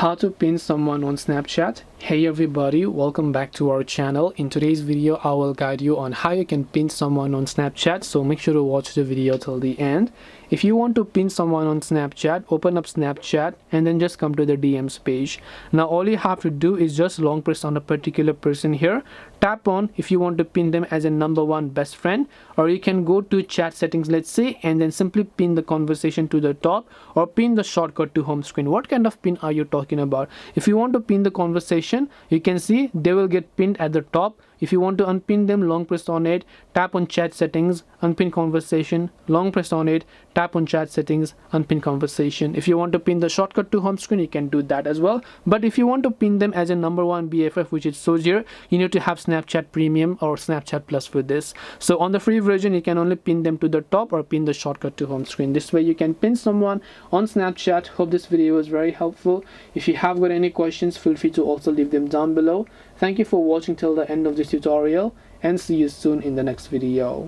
How to pin someone on Snapchat. Hey everybody, welcome back to our channel. In today's video I will guide you on how you can pin someone on Snapchat, so make sure to watch the video till the end. If you want to pin someone on Snapchat, open up Snapchat and then just come to the DMs page. Now all you have to do is just long press on a particular person here, tap on if you want to pin them as a number one best friend, or you can go to chat settings, let's say, and then simply pin the conversation to the top or pin the shortcut to home screen. What kind of pin are you talking about? If you want to pin the conversation, you can see they will get pinned at the top. If you want to unpin them, long press on it, tap on chat settings, unpin conversation, long press on it, tap on chat settings, unpin conversation. If you want to pin the shortcut to home screen, you can do that as well. But if you want to pin them as a number one BFF, which it shows here, you need to have Snapchat Premium or Snapchat Plus for this. So on the free version, you can only pin them to the top or pin the shortcut to home screen. This way you can pin someone on Snapchat. Hope this video was very helpful. If you have got any questions, feel free to also leave them down below. Thank you for watching till the end of this tutorial, and see you soon in the next video.